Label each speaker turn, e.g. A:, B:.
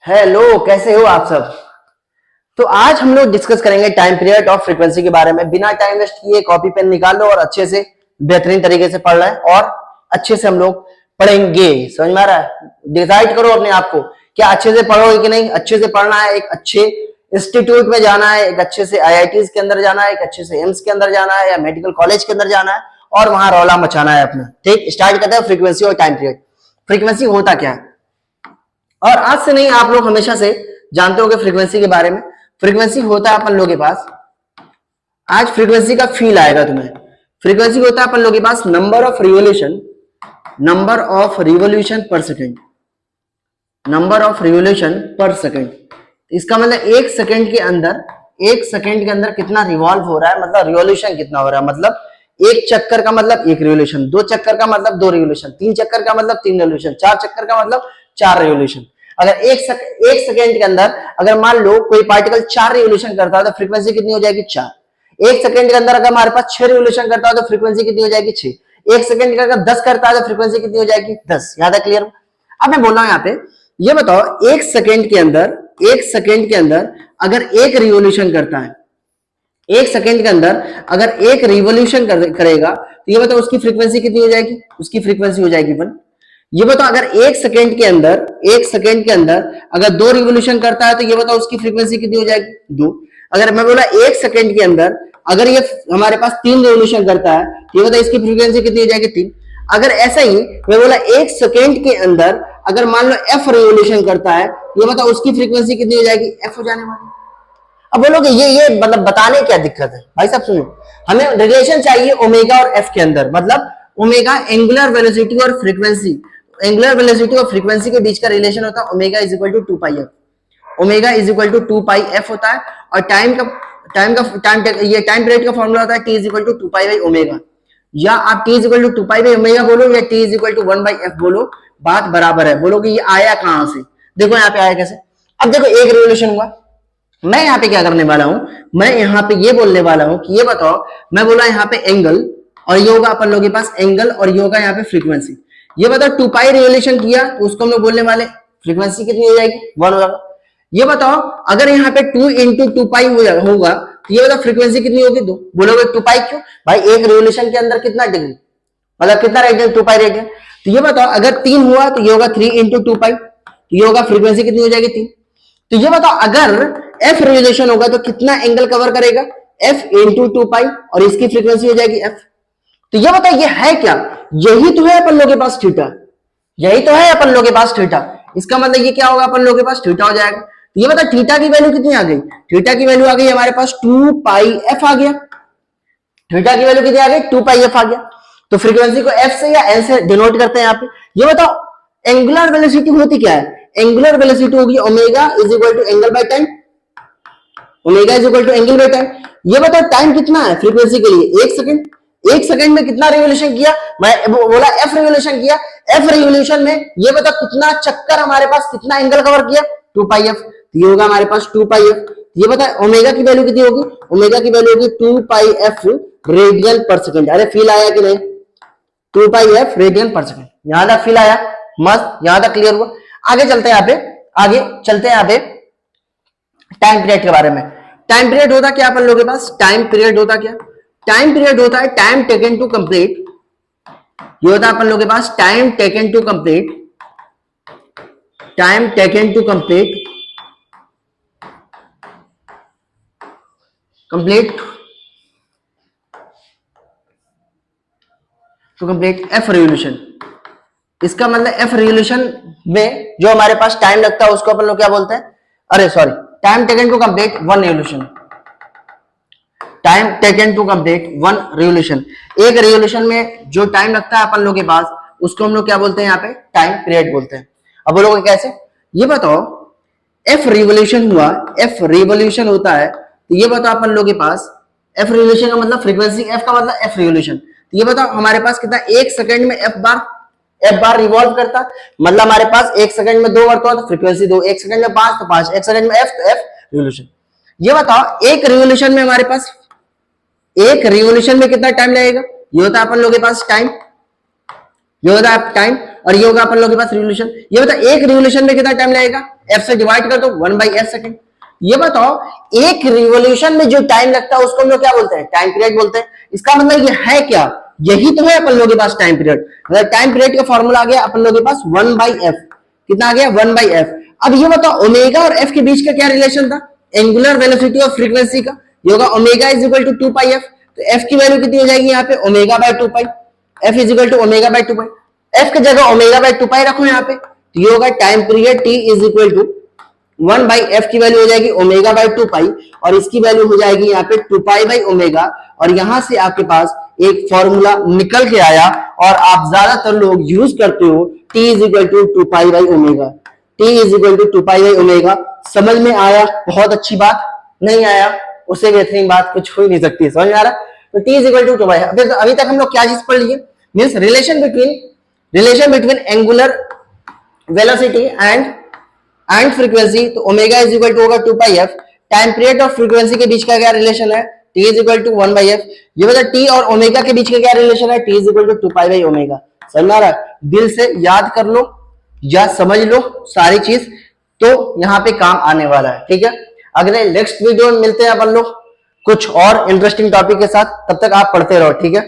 A: Hello, कैसे हो आप सब। तो आज हम लोग डिस्कस करेंगे टाइम पीरियड ऑफ फ्रीक्वेंसी के बारे में। बिना टाइम वेस्ट किए कॉपी पेन निकाल लो और अच्छे से बेहतरीन तरीके से पढ़ रहे हैं और अच्छे से हम लोग पढ़ेंगे। समझ में आ रहा है? डिसाइड करो अपने आप को, क्या अच्छे से पढ़ोगे कि नहीं। अच्छे से पढ़ना है, एक अच्छे इंस्टीट्यूट में जाना है, एक अच्छे से आईआईटीज के अंदर जाना है, एक अच्छे से एम्स के अंदर जाना है या मेडिकल कॉलेज के अंदर जाना है और वहां रौला मचाना है अपना। ठीक, स्टार्ट करते हैं फ्रीक्वेंसी और टाइम पीरियड। फ्रीक्वेंसी होता क्या है, और आज से नहीं, आप लोग हमेशा से जानते होंगे फ्रीक्वेंसी के बारे में। फ्रीक्वेंसी होता है अपन लोगों के पास, आज फ्रीक्वेंसी का फील आएगा तुम्हें। फ्रीक्वेंसी होता है अपन लोगों के पास number of revolution per second, number of revolution per second. इसका मतलब एक सेकेंड के अंदर कितना रिवॉल्व हो रहा है, मतलब रिवोल्यूशन कितना हो रहा है। मतलब एक चक्कर का मतलब एक रिवोल्यूशन, दो चक्कर का मतलब दो रिवोल्यूशन, तीन चक्कर का मतलब तीन रिवोल्यूशन, चार चक्कर का मतलब चार रिवोल्यूशन। अगर एक सेकेंड के अंदर अगर मान लो कोई पार्टिकल चार रिवोल्यूशन करता है तो फ्रीक्वेंसी कितनी हो जाएगी? चार। एक सेकेंड के अंदर अगर हमारे पास छह रिवोल्यूशन करता है तो फ्रीक्वेंसी कितनी हो जाएगी? छह। एक सेकेंड का अगर 10 करता है तो फ्रीक्वेंसी कितनी हो जाएगी? 10। याद है? क्लियर? अब मैं बोल रहा हूं यहाँ पे, ये बताओ एक सेकेंड के अंदर अगर एक रिवोल्यूशन करता है, एक सेकेंड के अंदर अगर एक रिवोल्यूशन करेगा तो ये बताओ उसकी फ्रीक्वेंसी कितनी हो जाएगी? उसकी फ्रीक्वेंसी हो जाएगी 1। ये बताओ अगर एक सेकेंड के अंदर अगर दो रिवोल्यूशन करता है तो ये बताओ उसकी फ्रीक्वेंसी कितनी हो जाएगी? 2। अगर मैं बोला एक सेकेंड के अंदर अगर ये हमारे पास 3 रिवोल्यूशन करता है तो ये बताओ इसकी फ्रीक्वेंसी कितनी हो जाएगी? 3। अगर ऐसा ही मैं बोला एक सेकेंड के अंदर अगर मान लो f रिवोल्यूशन करता है ये बताओ उसकी फ्रीक्वेंसी कितनी हो जाएगी? f हो जाने वाली। अब बोलोगे ये मतलब बताने क्या दिक्कत है? भाई साहब सुनो, हमें रिलेशन चाहिए ओमेगा और एफ के अंदर। मतलब ओमेगा एंगुलर वेलोसिटी और फ्रीक्वेंसी, एंगुलर वेलोसिटी और फ्रीक्वेंसी के बीच का रिलेशन होता है omega is equal to 2 pi F. Omega is equal to 2 pi F होता है। और टाइम पीरियड का फॉर्मूला होता है T is equal to 2 pi by omega. या आप T is equal to 2 pi by omega बोलो या T is equal to 1 by F बोलो, बात बराबर है। बोलोगे ये आया कहां से? देखो यहाँ पे आया कैसे। अब देखो एक रिवोल्यूशन हुआ, मैं यहाँ पे क्या करने वाला हूं, मैं यहाँ पे ये बोलने वाला हूं कि ये बताओ, मैं बोला यहाँ पे एंगल और ये होगा अपन लोगों के पास एंगल और ये होगा यहाँ पे फ्रीक्वेंसी। ये बताओ 2 पाई रिवोल्यूशन किया तो उसको हम लोग बोलने वाले फ्रीक्वेंसी कितनी हो जाएगी? 1 हो जाएगा। ये बताओ अगर यहाँ पे 2 इंटू 2 पाई होगा तो ये बताओ फ्रीक्वेंसी कितनी होगी? 2। बोलोगे 2 पाई क्यों भाई? एक रिवोल्यूशन के अंदर कितना डिग्री, मतलब कितना रेडियन? 2 pi radian. तो ये बताओ अगर 3 हुआ तो ये होगा 3 इंटू 2 पाई, तो ये होगा फ्रीक्वेंसी कितनी हो जाएगी? 3। तो ये बताओ अगर एफ रिवोल्यूशन होगा तो कितना एंगल कवर करेगा? एफ इंटू 2 पाई और इसकी फ्रीक्वेंसी हो जाएगी एफ। तो ये बताओ ये है क्या? यही तो है अपन लोगों के पास थीटा, यही तो है अपन लोगों के पास थीटा। इसका मतलब ये क्या होगा? अपन लोगों के पास थीटा हो जाएगा। तो ये बताओ थीटा की वैल्यू कितनी आ गई? थीटा की वैल्यू आ गई हमारे पास 2 पाई एफ आ गया। थीटा की वैल्यू कितनी आ गई? 2 पाई एफ आ गया। तो फ्रीक्वेंसी को एफ से या एन से डिनोट करते हैं यहाँ पे। ये बताओ एंगुलर वेलोसिटी होती क्या है? एंगुलर वेलोसिटी होगी omega is equal to angle by time, omega is equal to angle by time. ये बताओ टाइम कितना है फ्रीक्वेंसी के लिए? 1 सेकंड। 1 सेकंड में कितना रिवोल्यूशन किया? मैं बोला एफ रिवोल्यूशन किया। एफ रिवोल्यूशन में ये बताओ कितना चक्कर हमारे पास, कितना एंगल कवर किया? 2 पाई एफ। तो ये होगा हमारे पास 2 पाई एफ। ये बताओ ओमेगा की वैल्यू कितनी होगी? ओमेगा की वैल्यू होगी 2 पाई एफ रेडियन पर सेकंड। अरे फील आया कि नहीं? 2 पाई एफ रेडियन पर सेकंड। यहां तक फील आया? मस्त, यहां तक क्लियर हुआ। आगे चलते हैं यहाँ पे टाइम पीरियड के बारे में। टाइम पीरियड होता क्या अपन लोगों के पास? टाइम पीरियड होता क्या? टाइम पीरियड होता है टाइम टेकन टू कंप्लीट। ये होता है अपन लोगों के पास time taken to complete, time taken to complete F revolution. इसका मतलब एफ रिवोल्यूशन में जो हमारे पास टाइम लगता है उसको अपन लोग क्या बोलते हैं? अरे sorry, time taken to complete 1 revolution. Time taken to complete 1 revolution. एक रिवोल्यूशन में जो टाइम लगता है अपन लोग के पास उसको हम लोग क्या बोलते हैं? यहाँ पे टाइम पीरियड बोलते हैं। अब बोलोगे कैसे? ये बताओ एफ रिवोल्यूशन हुआ, एफ रिवोल्यूशन होता है तो ये बताओ अपन लोग के पास एफ रिवोल्यूशन का मतलब फ्रीक्वेंसी, एफ का मतलब एफ रिवोल्यूशन। तो ये बताओ हमारे पास कितना? 1 सेकंड में एफ बार रिवॉल्व करता, मतलब हमारे पास 1 सेकंड में 2 बार तो फ्रीक्वेंसी 2, 1 सेकंड में 5 तो 5, 1 सेकंड में एफ तो एफ रिवोल्यूशन। ये बताओ एक रिवोल्यूशन में हमारे पास, एक रिवोल्यूशन में कितना टाइम लगेगा? ये होता है अपन लोग के पास टाइम, ये होता है टाइम। और ये होगा अपन लोगों के पास रिवोल्यूशन। ये बताओ एक रिवोल्यूशन में कितना टाइम लगेगा, एफ से डिवाइड कर दो 1/f सेकंड। ये बताओ एक रिवोल्यूशन में जो टाइम लगता है उसको हम लोग क्या बोलते हैं, टाइम पीरियड बोलते हैं। इसका मतलब ये है क्या, यही तो है अपन लोगों के पास टाइम पीरियड। मतलब टाइम पीरियड का फॉर्मूला आ गया अपन लोगों के पास 1/f, कितना आ गया 1/f। अब ये बताओ ओमेगा और f के बीच का क्या रिलेशन था, एंगुलर वेलोसिटी और फ्रीक्वेंसी का। ये होगा omega is equal to 2πf, तो f की वैल्यू कितनी हो जाएगी यहाँ पे omega by 2π, f is equal to omega by 2π। f की जगह ओमेगा बाय 2π रखो यहाँ पे, तो ये होगा time period t is equal to 1/f की वैल्यू हो जाएगी ओमेगा बाय 2π और इसकी वैल्यू हो जाएगी यहाँ पे 2π बाय ओमेगा। और यहां से आपके पास एक फॉर्मूला निकल के आया और आप ज्यादातर लोग यूज करते हो t is equal to 2π by omega, t is equal to 2π by omega. समझ में आया, बहुत अच्छी बात, नहीं आया उससे बेहतरीन बात कुछ हो ही नहीं सकती, समझ में आ रहा। तो t इज इक्वल टू 2π। अभी तक हम लोग क्या चीज पढ़ लिए, means relation between angular velocity and frequency. तो ओमेगा इज इक्वल टू होगा 2πf। टाइम पीरियड और फ्रीक्वेंसी के बीच का क्या रिलेशन है, t is equal to 1/f। ये बता t और ओमेगा के बीच का क्या रिलेशन है, t is equal to 2π by omega. समझ में आ रहा है, दिल से याद कर लो या समझ लो सारी चीज, तो यहाँ पे काम आने वाला है, ठीक है। अगले नेक्स्ट वीडियो में मिलते हैं अपन लोग कुछ और इंटरेस्टिंग टॉपिक के साथ, तब तक आप पढ़ते रहो, ठीक है।